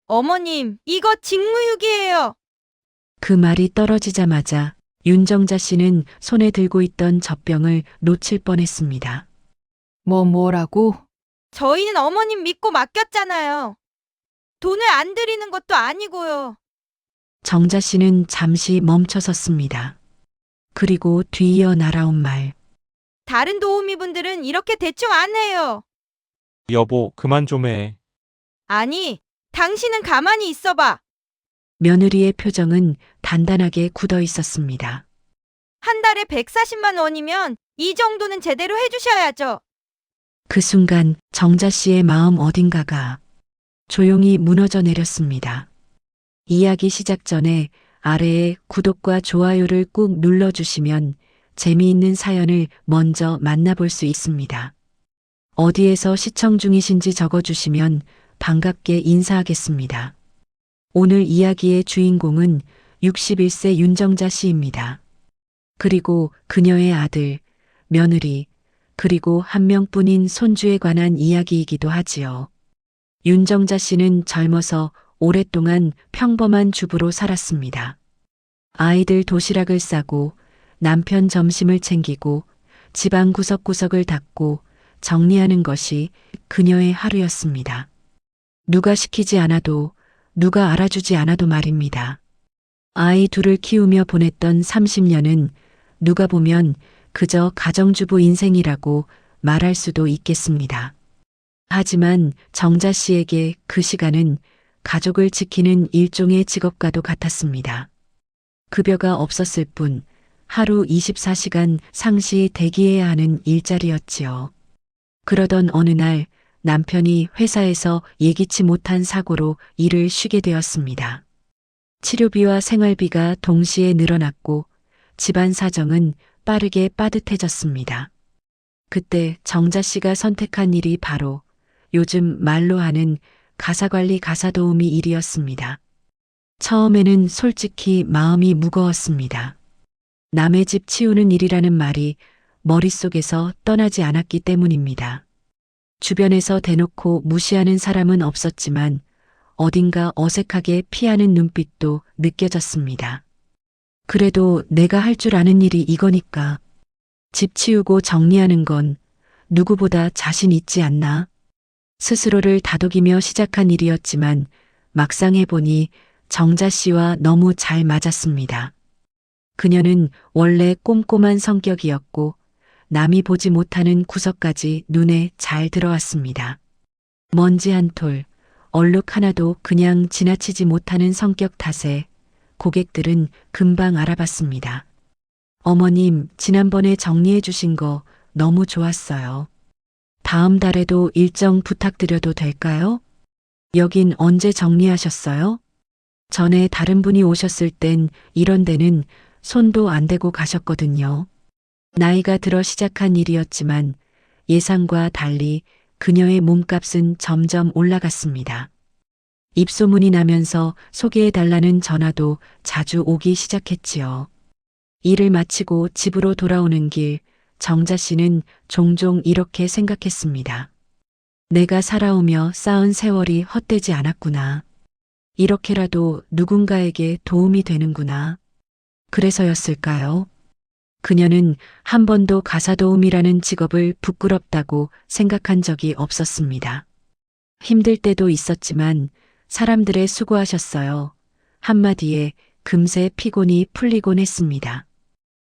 어머님, 이거 직무유기예요. 그 말이 떨어지자마자 윤정자 씨는 손에 들고 있던 젖병을 놓칠 뻔했습니다. 뭐라고? 저희는 어머님 믿고 맡겼잖아요. 돈을 안 드리는 것도 아니고요. 정자 씨는 잠시 멈춰섰습니다. 그리고 뒤이어 날아온 말. 다른 도우미분들은 이렇게 대충 안 해요. 여보, 그만 좀 해. 아니, 당신은 가만히 있어봐. 며느리의 표정은 단단하게 굳어 있었습니다. 한 달에 140만 원이면 이 정도는 제대로 해주셔야죠. 그 순간 정자 씨의 마음 어딘가가 조용히 무너져 내렸습니다. 이야기 시작 전에 아래에 구독과 좋아요를 꾹 눌러주시면 재미있는 사연을 먼저 만나볼 수 있습니다. 어디에서 시청 중이신지 적어주시면 반갑게 인사하겠습니다. 오늘 이야기의 주인공은 61세 윤정자 씨입니다. 그리고 그녀의 아들, 며느리, 그리고 한 명뿐인 손주에 관한 이야기이기도 하지요. 윤정자 씨는 젊어서 오랫동안 평범한 주부로 살았습니다. 아이들 도시락을 싸고 남편 점심을 챙기고 집안 구석구석을 닦고 정리하는 것이 그녀의 하루였습니다. 누가 시키지 않아도 누가 알아주지 않아도 말입니다. 아이 둘을 키우며 보냈던 30년은 누가 보면 그저 가정주부 인생이라고 말할 수도 있겠습니다. 하지만 정자 씨에게 그 시간은 가족을 지키는 일종의 직업과도 같았습니다. 급여가 없었을 뿐 하루 24시간 상시 대기해야 하는 일자리였지요. 그러던 어느 날 남편이 회사에서 예기치 못한 사고로 일을 쉬게 되었습니다. 치료비와 생활비가 동시에 늘어났고 집안 사정은 빠르게 빠듯해졌습니다. 그때 정자 씨가 선택한 일이 바로 요즘 말로 하는 가사관리 가사도우미 일이었습니다. 처음에는 솔직히 마음이 무거웠습니다. 남의 집 치우는 일이라는 말이 머릿속에서 떠나지 않았기 때문입니다. 주변에서 대놓고 무시하는 사람은 없었지만 어딘가 어색하게 피하는 눈빛도 느껴졌습니다. 그래도 내가 할 줄 아는 일이 이거니까. 집 치우고 정리하는 건 누구보다 자신 있지 않나? 스스로를 다독이며 시작한 일이었지만 막상 해보니 정자 씨와 너무 잘 맞았습니다. 그녀는 원래 꼼꼼한 성격이었고 남이 보지 못하는 구석까지 눈에 잘 들어왔습니다. 먼지 한 톨, 얼룩 하나도 그냥 지나치지 못하는 성격 탓에 고객들은 금방 알아봤습니다. 어머님, 지난번에 정리해 주신 거 너무 좋았어요. 다음 달에도 일정 부탁드려도 될까요? 여긴 언제 정리하셨어요? 전에 다른 분이 오셨을 땐 이런 데는 손도 안 대고 가셨거든요. 나이가 들어 시작한 일이었지만 예상과 달리 그녀의 몸값은 점점 올라갔습니다. 입소문이 나면서 소개해달라는 전화도 자주 오기 시작했지요. 일을 마치고 집으로 돌아오는 길, 정자 씨는 종종 이렇게 생각했습니다. 내가 살아오며 쌓은 세월이 헛되지 않았구나. 이렇게라도 누군가에게 도움이 되는구나. 그래서였을까요? 그녀는 한 번도 가사도우미라는 직업을 부끄럽다고 생각한 적이 없었습니다. 힘들 때도 있었지만 사람들의 수고하셨어요. 한마디에 금세 피곤이 풀리곤 했습니다.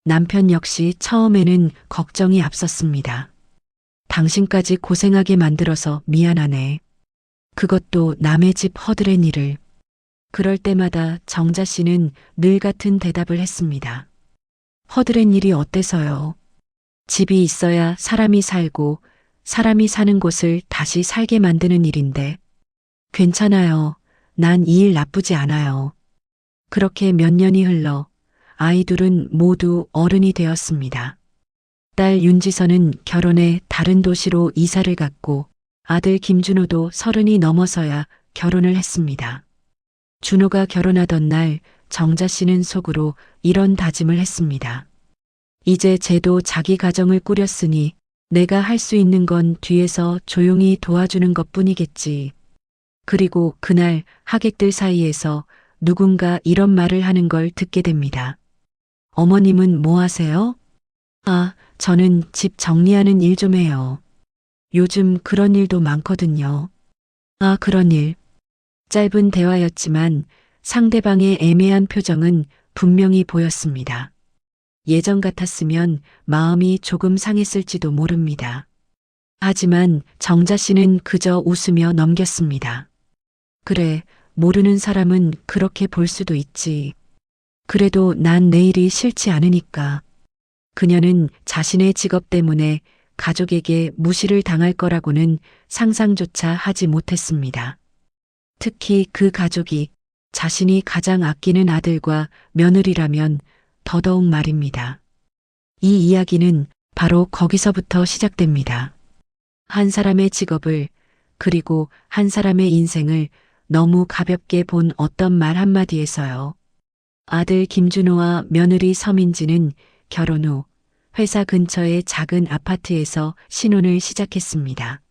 남편 역시 처음에는 걱정이 앞섰습니다. 당신까지 고생하게 만들어서 미안하네. 그것도 남의 집 허드렛 일을. 그럴 때마다 정자 씨는 늘 같은 대답을 했습니다. 허드렛 일이 어때서요? 집이 있어야 사람이 살고 사람이 사는 곳을 다시 살게 만드는 일인데. 괜찮아요. 난 이 일 나쁘지 않아요. 그렇게 몇 년이 흘러 아이들은 모두 어른이 되었습니다. 딸 윤지선은 결혼해 다른 도시로 이사를 갔고 아들 김준호도 30이 넘어서야 결혼을 했습니다. 준호가 결혼하던 날 정자 씨는 속으로 이런 다짐을 했습니다. 이제 쟤도 자기 가정을 꾸렸으니 내가 할 수 있는 건 뒤에서 조용히 도와주는 것뿐이겠지. 그리고 그날 하객들 사이에서 누군가 이런 말을 하는 걸 듣게 됩니다. 어머님은 뭐 하세요? 아, 저는 집 정리하는 일 좀 해요. 요즘 그런 일도 많거든요. 아, 그런 일. 짧은 대화였지만 상대방의 애매한 표정은 분명히 보였습니다. 예전 같았으면 마음이 조금 상했을지도 모릅니다. 하지만 정자 씨는 그저 웃으며 넘겼습니다. 그래, 모르는 사람은 그렇게 볼 수도 있지. 그래도 난 내일이 싫지 않으니까. 그녀는 자신의 직업 때문에 가족에게 무시를 당할 거라고는 상상조차 하지 못했습니다. 특히 그 가족이 자신이 가장 아끼는 아들과 며느리라면 더더욱 말입니다. 이 이야기는 바로 거기서부터 시작됩니다. 한 사람의 직업을, 그리고 한 사람의 인생을 너무 가볍게 본 어떤 말 한마디에서요. 아들 김준호와 며느리 서민지는 결혼 후 회사 근처의 작은 아파트에서 신혼을 시작했습니다.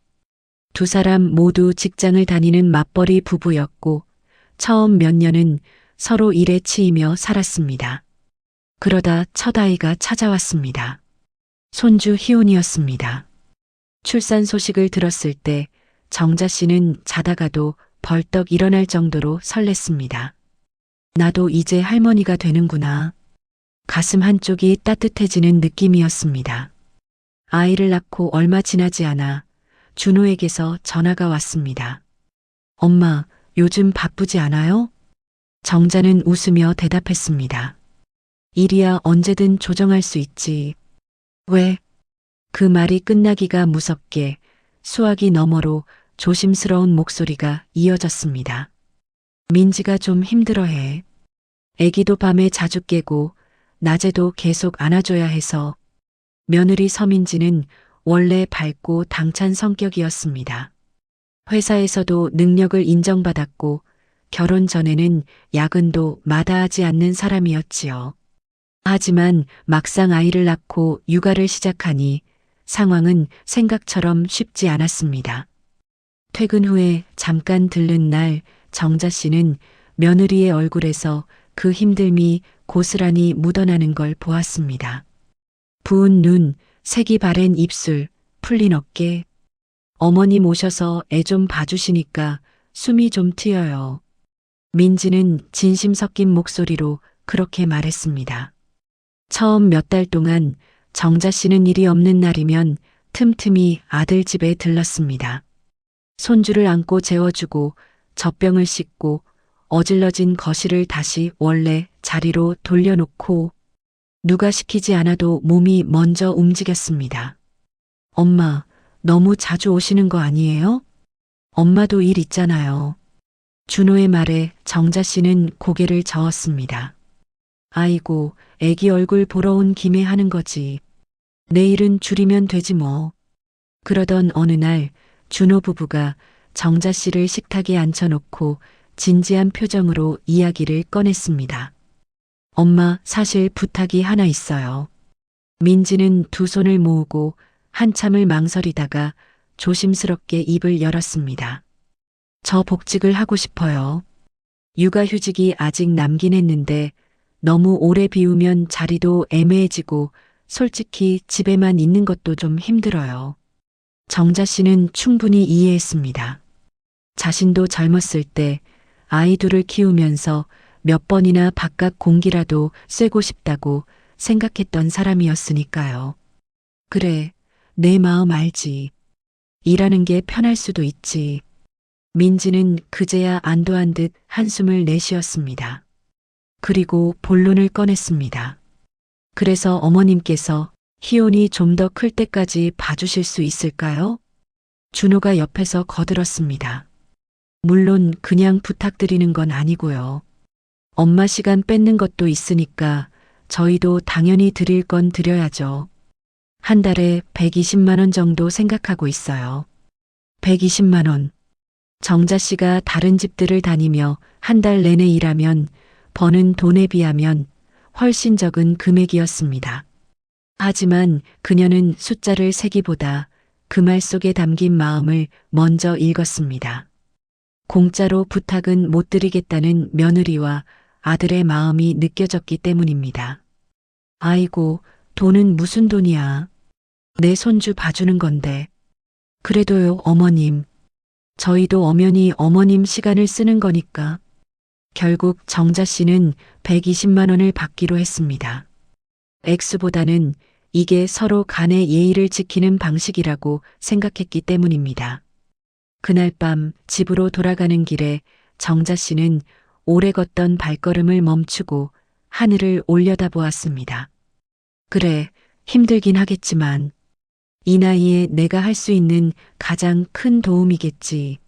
두 사람 모두 직장을 다니는 맞벌이 부부였고 처음 몇 년은 서로 일에 치이며 살았습니다. 그러다 첫 아이가 찾아왔습니다. 손주 희훈이었습니다. 출산 소식을 들었을 때 정자 씨는 자다가도 벌떡 일어날 정도로 설렜습니다. 나도 이제 할머니가 되는구나. 가슴 한쪽이 따뜻해지는 느낌이었습니다. 아이를 낳고 얼마 지나지 않아 준호에게서 전화가 왔습니다. 엄마, 요즘 바쁘지 않아요? 정자는 웃으며 대답했습니다. 일이야 언제든 조정할 수 있지. 왜? 그 말이 끝나기가 무섭게 수화기 너머로 조심스러운 목소리가 이어졌습니다. 민지가 좀 힘들어해. 애기도 밤에 자주 깨고 낮에도 계속 안아줘야 해서. 며느리 서민지는 원래 밝고 당찬 성격이었습니다. 회사에서도 능력을 인정받았고 결혼 전에는 야근도 마다하지 않는 사람이었지요. 하지만 막상 아이를 낳고 육아를 시작하니 상황은 생각처럼 쉽지 않았습니다. 퇴근 후에 잠깐 들른 날 정자 씨는 며느리의 얼굴에서 그 힘듦이 고스란히 묻어나는 걸 보았습니다. 부은 눈, 색이 바랜 입술, 풀린 어깨. 어머님 오셔서 애 좀 봐주시니까 숨이 좀 트여요. 민지는 진심 섞인 목소리로 그렇게 말했습니다. 처음 몇 달 동안 정자 씨는 일이 없는 날이면 틈틈이 아들 집에 들렀습니다. 손주를 안고 재워주고 젖병을 씻고 어질러진 거실을 다시 원래 자리로 돌려놓고 누가 시키지 않아도 몸이 먼저 움직였습니다. 엄마, 너무 자주 오시는 거 아니에요? 엄마도 일 있잖아요. 준호의 말에 정자 씨는 고개를 저었습니다. 아이고, 애기 얼굴 보러 온 김에 하는 거지. 내일은 줄이면 되지 뭐. 그러던 어느 날 준호 부부가 정자 씨를 식탁에 앉혀놓고 진지한 표정으로 이야기를 꺼냈습니다. 엄마, 사실 부탁이 하나 있어요. 민지는 두 손을 모으고 한참을 망설이다가 조심스럽게 입을 열었습니다. 저 복직을 하고 싶어요. 육아휴직이 아직 남긴 했는데 너무 오래 비우면 자리도 애매해지고 솔직히 집에만 있는 것도 좀 힘들어요. 정자 씨는 충분히 이해했습니다. 자신도 젊었을 때 아이 둘을 키우면서 몇 번이나 바깥 공기라도 쐬고 싶다고 생각했던 사람이었으니까요. 그래, 내 마음 알지. 일하는 게 편할 수도 있지. 민지는 그제야 안도한 듯 한숨을 내쉬었습니다. 그리고 본론을 꺼냈습니다. 그래서 어머님께서 희혼이 좀 더 클 때까지 봐주실 수 있을까요? 준호가 옆에서 거들었습니다. 물론 그냥 부탁드리는 건 아니고요. 엄마 시간 뺏는 것도 있으니까 저희도 당연히 드릴 건 드려야죠. 한 달에 120만 원 정도 생각하고 있어요. 120만 원. 정자 씨가 다른 집들을 다니며 한 달 내내 일하면 버는 돈에 비하면 훨씬 적은 금액이었습니다. 하지만 그녀는 숫자를 세기보다 그 말 속에 담긴 마음을 먼저 읽었습니다. 공짜로 부탁은 못 드리겠다는 며느리와 아들의 마음이 느껴졌기 때문입니다. 아이고, 돈은 무슨 돈이야. 내 손주 봐주는 건데. 그래도요, 어머님. 저희도 엄연히 어머님 시간을 쓰는 거니까. 결국 정자 씨는 120만 원을 받기로 했습니다. 액수보다는 이게 서로 간의 예의를 지키는 방식이라고 생각했기 때문입니다. 그날 밤 집으로 돌아가는 길에 정자 씨는 오래 걷던 발걸음을 멈추고 하늘을 올려다보았습니다. 그래, 힘들긴 하겠지만 이 나이에 내가 할 수 있는 가장 큰 도움이겠지.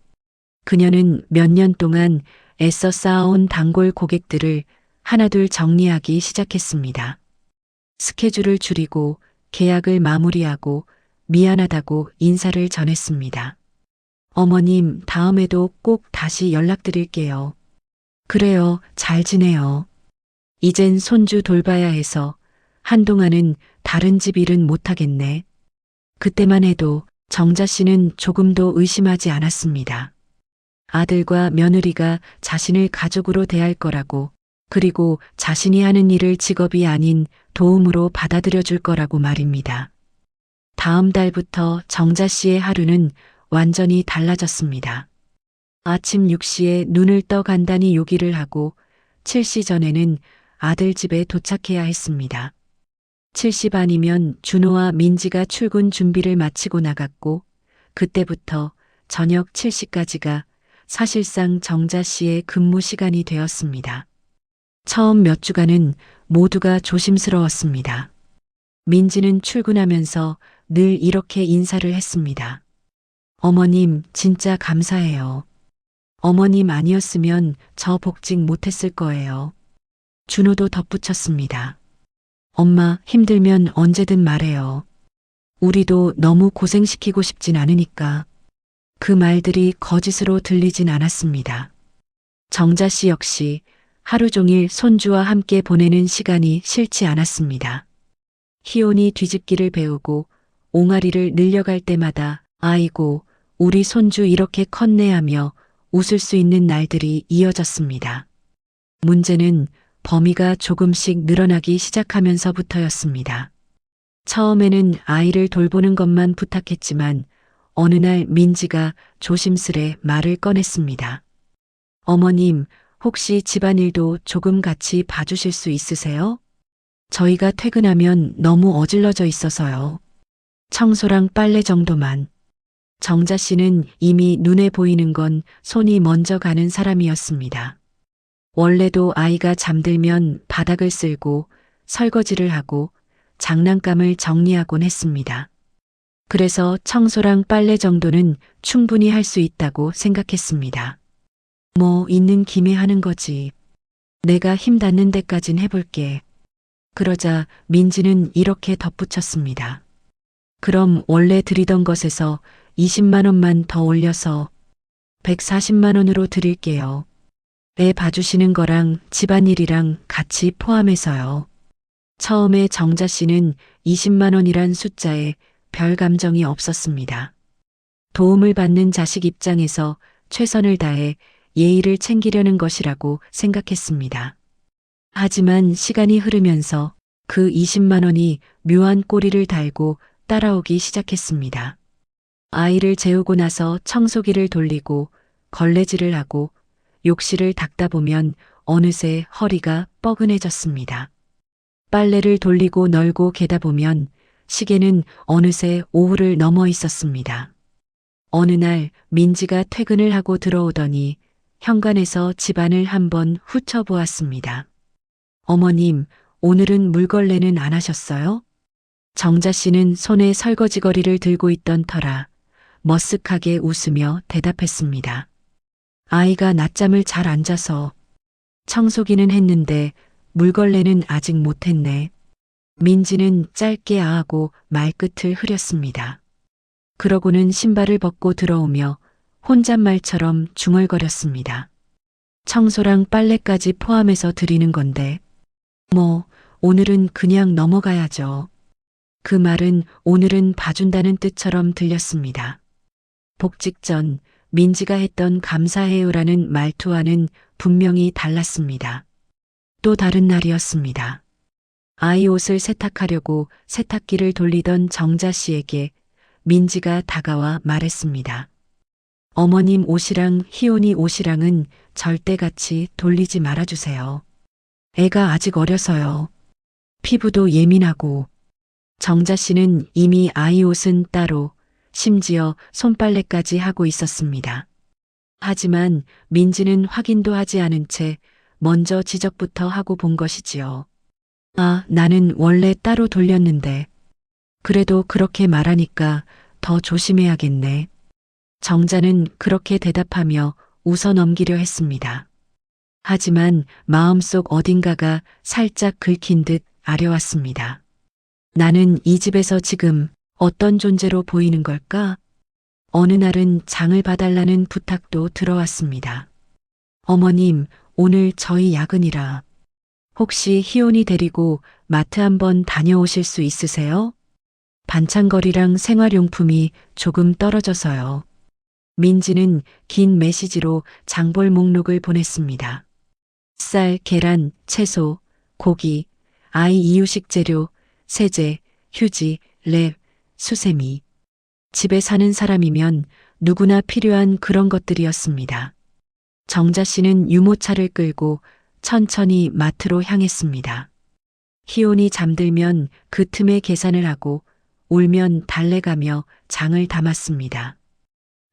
그녀는 몇 년 동안 애써 쌓아온 단골 고객들을 하나둘 정리하기 시작했습니다. 스케줄을 줄이고 계약을 마무리하고 미안하다고 인사를 전했습니다. 어머님, 다음에도 꼭 다시 연락드릴게요. 그래요, 잘 지내요. 이젠 손주 돌봐야 해서 한동안은 다른 집 일은 못하겠네. 그때만 해도 정자 씨는 조금도 의심하지 않았습니다. 아들과 며느리가 자신을 가족으로 대할 거라고, 그리고 자신이 하는 일을 직업이 아닌 도움으로 받아들여 줄 거라고 말입니다. 다음 달부터 정자 씨의 하루는 완전히 달라졌습니다. 아침 6시에 눈을 떠 간단히 요기를 하고 7시 전에는 아들 집에 도착해야 했습니다. 7시 반이면 준호와 민지가 출근 준비를 마치고 나갔고 그때부터 저녁 7시까지가 사실상 정자 씨의 근무 시간이 되었습니다. 처음 몇 주간은 모두가 조심스러웠습니다. 민지는 출근하면서 늘 이렇게 인사를 했습니다. 어머님, 진짜 감사해요. 어머님 아니었으면 저 복직 못했을 거예요. 준호도 덧붙였습니다. 엄마, 힘들면 언제든 말해요. 우리도 너무 고생시키고 싶진 않으니까. 그 말들이 거짓으로 들리진 않았습니다. 정자 씨 역시 하루 종일 손주와 함께 보내는 시간이 싫지 않았습니다. 희온이 뒤집기를 배우고 옹알이를 늘려갈 때마다 아이고, 우리 손주 이렇게 컸네 하며 웃을 수 있는 날들이 이어졌습니다. 문제는 범위가 조금씩 늘어나기 시작하면서부터였습니다. 처음에는 아이를 돌보는 것만 부탁했지만 어느 날 민지가 조심스레 말을 꺼냈습니다. 어머님, 혹시 집안일도 조금 같이 봐주실 수 있으세요? 저희가 퇴근하면 너무 어질러져 있어서요. 청소랑 빨래 정도만. 정자 씨는 이미 눈에 보이는 건 손이 먼저 가는 사람이었습니다. 원래도 아이가 잠들면 바닥을 쓸고 설거지를 하고 장난감을 정리하곤 했습니다. 그래서 청소랑 빨래 정도는 충분히 할 수 있다고 생각했습니다. 뭐 있는 김에 하는 거지. 내가 힘 닿는 데까진 해볼게. 그러자 민지는 이렇게 덧붙였습니다. 그럼 원래 드리던 것에서 20만 원만 더 올려서 140만 원으로 드릴게요. 애 봐주시는 거랑 집안일이랑 같이 포함해서요. 처음에 정자 씨는 20만 원이란 숫자에 별 감정이 없었습니다. 도움을 받는 자식 입장에서 최선을 다해 예의를 챙기려는 것이라고 생각했습니다. 하지만 시간이 흐르면서 그 20만 원이 묘한 꼬리를 달고 따라오기 시작했습니다. 아이를 재우고 나서 청소기를 돌리고 걸레질을 하고 욕실을 닦다 보면 어느새 허리가 뻐근해졌습니다. 빨래를 돌리고 널고 개다 보면 시계는 어느새 오후를 넘어 있었습니다. 어느 날 민지가 퇴근을 하고 들어오더니 현관에서 집안을 한번 훑어보았습니다. 어머님, 오늘은 물걸레는 안 하셨어요? 정자 씨는 손에 설거지거리를 들고 있던 터라 머쓱하게 웃으며 대답했습니다. 아이가 낮잠을 잘 안 자서 청소기는 했는데 물걸레는 아직 못했네. 민지는 짧게 아하고 말끝을 흐렸습니다. 그러고는 신발을 벗고 들어오며 혼잣말처럼 중얼거렸습니다. 청소랑 빨래까지 포함해서 드리는 건데 뭐 오늘은 그냥 넘어가야죠. 그 말은 오늘은 봐준다는 뜻처럼 들렸습니다. 복직 전 민지가 했던 감사해요라는 말투와는 분명히 달랐습니다. 또 다른 날이었습니다. 아이 옷을 세탁하려고 세탁기를 돌리던 정자 씨에게 민지가 다가와 말했습니다. 어머님 옷이랑 희온이 옷이랑은 절대 같이 돌리지 말아주세요. 애가 아직 어려서요. 피부도 예민하고. 정자 씨는 이미 아이 옷은 따로, 심지어 손빨래까지 하고 있었습니다. 하지만 민지는 확인도 하지 않은 채 먼저 지적부터 하고 본 것이지요. 아, 나는 원래 따로 돌렸는데. 그래도 그렇게 말하니까 더 조심해야겠네. 정자는 그렇게 대답하며 웃어 넘기려 했습니다. 하지만 마음속 어딘가가 살짝 긁힌 듯 아려왔습니다. 나는 이 집에서 지금 어떤 존재로 보이는 걸까? 어느 날은 장을 봐달라는 부탁도 들어왔습니다. 어머님, 오늘 저희 야근이라 혹시 희온이 데리고 마트 한번 다녀오실 수 있으세요? 반찬거리랑 생활용품이 조금 떨어져서요. 민지는 긴 메시지로 장볼 목록을 보냈습니다. 쌀, 계란, 채소, 고기, 아이 이유식 재료, 세제, 휴지, 랩, 수세미. 집에 사는 사람이면 누구나 필요한 그런 것들이었습니다. 정자 씨는 유모차를 끌고 천천히 마트로 향했습니다. 희온이 잠들면 그 틈에 계산을 하고 울면 달래가며 장을 담았습니다.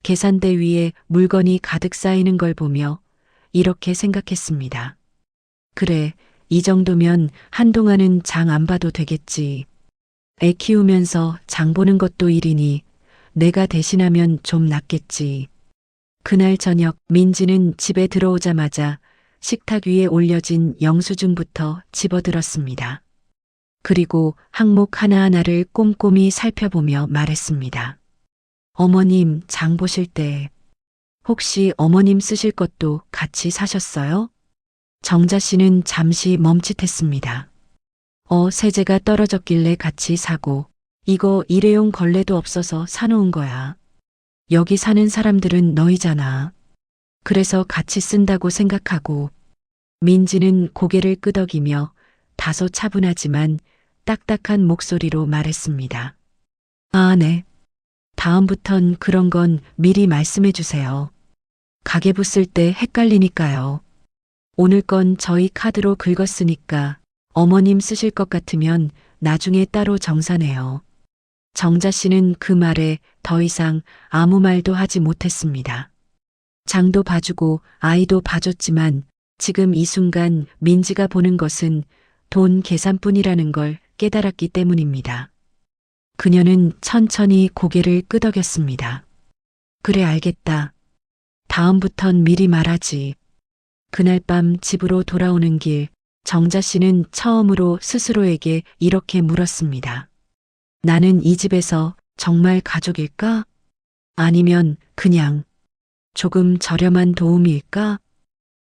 계산대 위에 물건이 가득 쌓이는 걸 보며 이렇게 생각했습니다. 그래, 이 정도면 한동안은 장 안 봐도 되겠지. 애 키우면서 장 보는 것도 일이니 내가 대신하면 좀 낫겠지. 그날 저녁 민지는 집에 들어오자마자 식탁 위에 올려진 영수증부터 집어들었습니다. 그리고 항목 하나하나를 꼼꼼히 살펴보며 말했습니다. 어머님 장 보실 때 혹시 어머님 쓰실 것도 같이 사셨어요? 정자 씨는 잠시 멈칫했습니다. 세제가 떨어졌길래 같이 사고 이거 일회용 걸레도 없어서 사놓은 거야. 여기 사는 사람들은 너희잖아. 그래서 같이 쓴다고 생각하고. 민지는 고개를 끄덕이며 다소 차분하지만 딱딱한 목소리로 말했습니다. 아, 네. 다음부턴 그런 건 미리 말씀해 주세요. 가계부 쓸 때 헷갈리니까요. 오늘 건 저희 카드로 긁었으니까 어머님 쓰실 것 같으면 나중에 따로 정산해요. 정자 씨는 그 말에 더 이상 아무 말도 하지 못했습니다. 장도 봐주고 아이도 봐줬지만 지금 이 순간 민지가 보는 것은 돈 계산뿐이라는 걸 깨달았기 때문입니다. 그녀는 천천히 고개를 끄덕였습니다. 그래, 알겠다. 다음부턴 미리 말하지. 그날 밤 집으로 돌아오는 길 정자 씨는 처음으로 스스로에게 이렇게 물었습니다. 나는 이 집에서 정말 가족일까? 아니면 그냥 조금 저렴한 도움일까?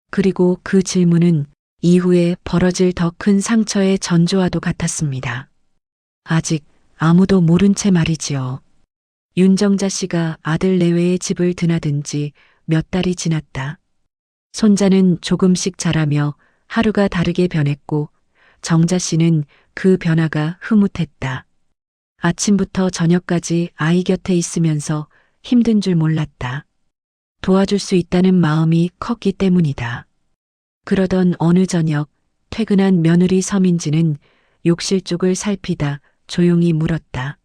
그리고 그 질문은 이후에 벌어질 더 큰 상처의 전조와도 같았습니다. 아직 아무도 모른 채 말이지요. 윤정자 씨가 아들 내외의 집을 드나든 지 몇 달이 지났다. 손자는 조금씩 자라며 하루가 다르게 변했고 정자 씨는 그 변화가 흐뭇했다. 아침부터 저녁까지 아이 곁에 있으면서 힘든 줄 몰랐다. 도와줄 수 있다는 마음이 컸기 때문이다. 그러던 어느 저녁 퇴근한 며느리 서민지는 욕실 쪽을 살피다 조용히 물었다.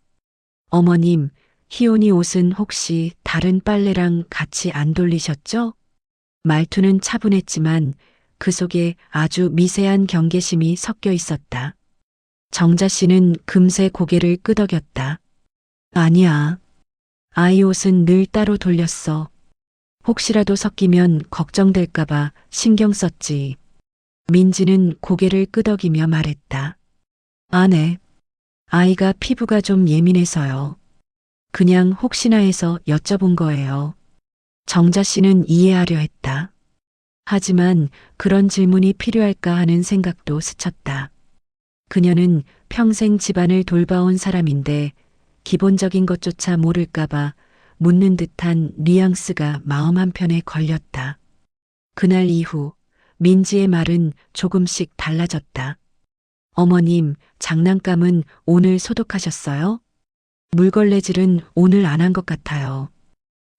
어머님, 희온이 옷은 혹시 다른 빨래랑 같이 안 돌리셨죠? 말투는 차분했지만 그 속에 아주 미세한 경계심이 섞여 있었다. 정자 씨는 금세 고개를 끄덕였다. 아니야. 아이 옷은 늘 따로 돌렸어. 혹시라도 섞이면 걱정될까봐 신경 썼지. 민지는 고개를 끄덕이며 말했다. 아, 네. 아이가 피부가 좀 예민해서요. 그냥 혹시나 해서 여쭤본 거예요. 정자 씨는 이해하려 했다. 하지만 그런 질문이 필요할까 하는 생각도 스쳤다. 그녀는 평생 집안을 돌봐온 사람인데 기본적인 것조차 모를까봐 묻는 듯한 뉘앙스가 마음 한편에 걸렸다. 그날 이후 민지의 말은 조금씩 달라졌다. 어머님, 장난감은 오늘 소독하셨어요? 물걸레질은 오늘 안 한 것 같아요.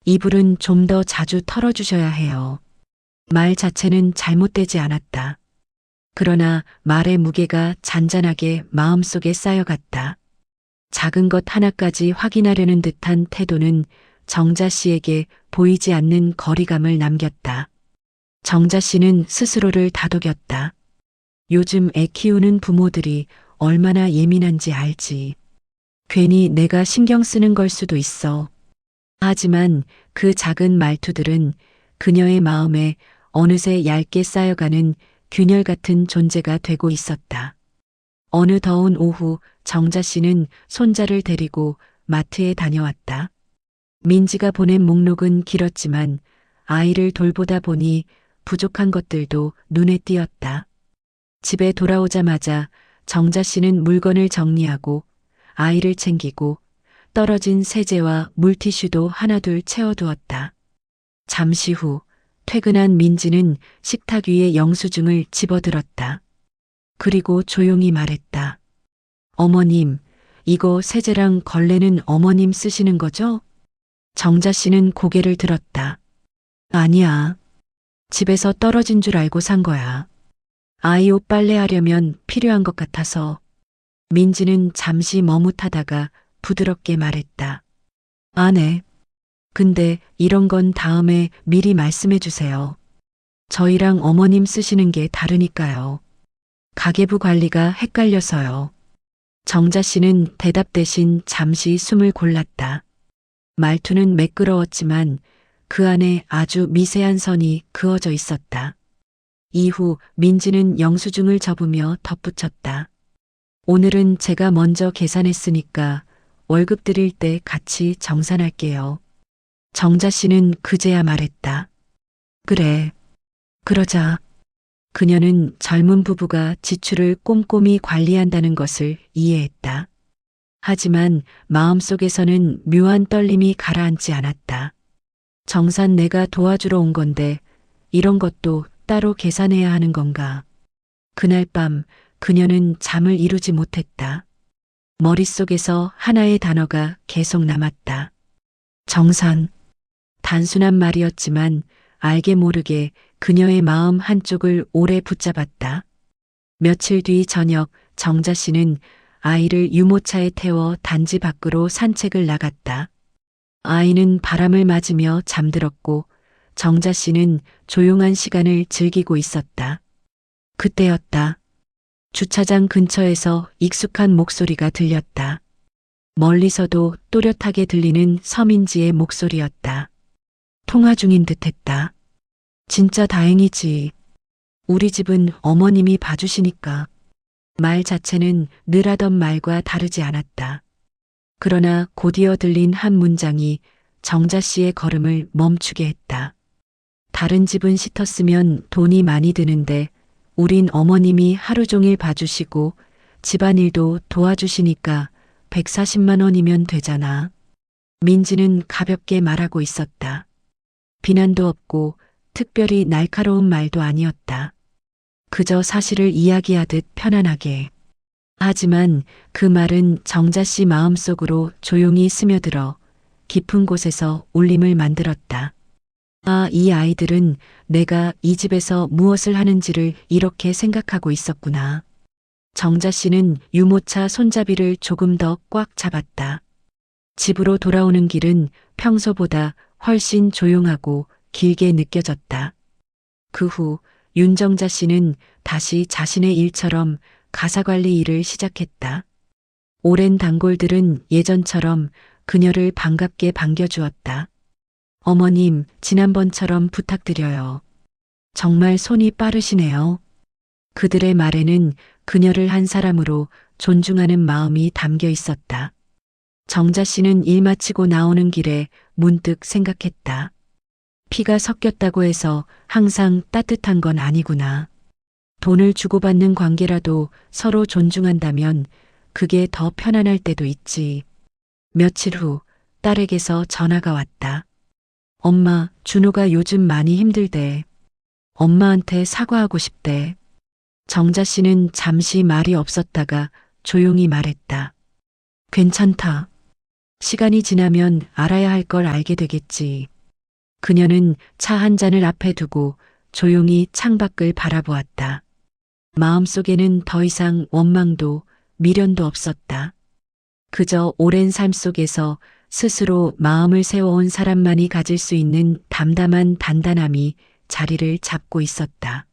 이불은 좀 더 자주 털어주셔야 해요. 말 자체는 잘못되지 않았다. 그러나 말의 무게가 잔잔하게 마음속에 쌓여갔다. 작은 것 하나까지 확인하려는 듯한 태도는 정자 씨에게 보이지 않는 거리감을 남겼다. 정자 씨는 스스로를 다독였다. 요즘 애 키우는 부모들이 얼마나 예민한지 알지. 괜히 내가 신경 쓰는 걸 수도 있어. 하지만 그 작은 말투들은 그녀의 마음에 어느새 얇게 쌓여가는 균열 같은 존재가 되고 있었다. 어느 더운 오후 정자 씨는 손자를 데리고 마트에 다녀왔다. 민지가 보낸 목록은 길었지만 아이를 돌보다 보니 부족한 것들도 눈에 띄었다. 집에 돌아오자마자 정자 씨는 물건을 정리하고 아이를 챙기고 떨어진 세제와 물티슈도 하나둘 채워두었다. 잠시 후 퇴근한 민지는 식탁 위에 영수증을 집어들었다. 그리고 조용히 말했다. 어머님, 이거 세제랑 걸레는 어머님 쓰시는 거죠? 정자 씨는 고개를 들었다. 아니야. 집에서 떨어진 줄 알고 산 거야. 아이 옷 빨래하려면 필요한 것 같아서. 민지는 잠시 머뭇하다가 부드럽게 말했다. 아, 네. 근데 이런 건 다음에 미리 말씀해 주세요. 저희랑 어머님 쓰시는 게 다르니까요. 가계부 관리가 헷갈려서요. 정자 씨는 대답 대신 잠시 숨을 골랐다. 말투는 매끄러웠지만 그 안에 아주 미세한 선이 그어져 있었다. 이후 민지는 영수증을 접으며 덧붙였다. 오늘은 제가 먼저 계산했으니까 월급 드릴 때 같이 정산할게요. 정자 씨는 그제야 말했다. 그래. 그러자. 그녀는 젊은 부부가 지출을 꼼꼼히 관리한다는 것을 이해했다. 하지만 마음속에서는 묘한 떨림이 가라앉지 않았다. 정산 내가 도와주러 온 건데 이런 것도 따로 계산해야 하는 건가. 그날 밤 그녀는 잠을 이루지 못했다. 머릿속에서 하나의 단어가 계속 남았다. 정산. 단순한 말이었지만 알게 모르게 그녀의 마음 한쪽을 오래 붙잡았다. 며칠 뒤 저녁 정자 씨는 아이를 유모차에 태워 단지 밖으로 산책을 나갔다. 아이는 바람을 맞으며 잠들었고 정자 씨는 조용한 시간을 즐기고 있었다. 그때였다. 주차장 근처에서 익숙한 목소리가 들렸다. 멀리서도 또렷하게 들리는 서민지의 목소리였다. 통화 중인 듯했다. 진짜 다행이지. 우리 집은 어머님이 봐주시니까. 말 자체는 늘 하던 말과 다르지 않았다. 그러나 곧이어 들린 한 문장이 정자 씨의 걸음을 멈추게 했다. 다른 집은 씻었으면 돈이 많이 드는데 우린 어머님이 하루 종일 봐주시고 집안일도 도와주시니까 140만 원이면 되잖아. 민지는 가볍게 말하고 있었다. 비난도 없고 특별히 날카로운 말도 아니었다. 그저 사실을 이야기하듯 편안하게. 하지만 그 말은 정자 씨 마음속으로 조용히 스며들어 깊은 곳에서 울림을 만들었다. 아, 이 아이들은 내가 이 집에서 무엇을 하는지를 이렇게 생각하고 있었구나. 정자 씨는 유모차 손잡이를 조금 더 꽉 잡았다. 집으로 돌아오는 길은 평소보다 훨씬 조용하고 길게 느껴졌다. 그 후 윤정자 씨는 다시 자신의 일처럼 가사관리 일을 시작했다. 오랜 단골들은 예전처럼 그녀를 반갑게 반겨주었다. 어머님, 지난번처럼 부탁드려요. 정말 손이 빠르시네요. 그들의 말에는 그녀를 한 사람으로 존중하는 마음이 담겨 있었다. 정자 씨는 일 마치고 나오는 길에 문득 생각했다. 피가 섞였다고 해서 항상 따뜻한 건 아니구나. 돈을 주고받는 관계라도 서로 존중한다면 그게 더 편안할 때도 있지. 며칠 후 딸에게서 전화가 왔다. 엄마, 준호가 요즘 많이 힘들대. 엄마한테 사과하고 싶대. 정자 씨는 잠시 말이 없었다가 조용히 말했다. 괜찮다. 시간이 지나면 알아야 할 걸 알게 되겠지. 그녀는 차 한 잔을 앞에 두고 조용히 창밖을 바라보았다. 마음속에는 더 이상 원망도 미련도 없었다. 그저 오랜 삶 속에서 스스로 마음을 세워온 사람만이 가질 수 있는 담담한 단단함이 자리를 잡고 있었다.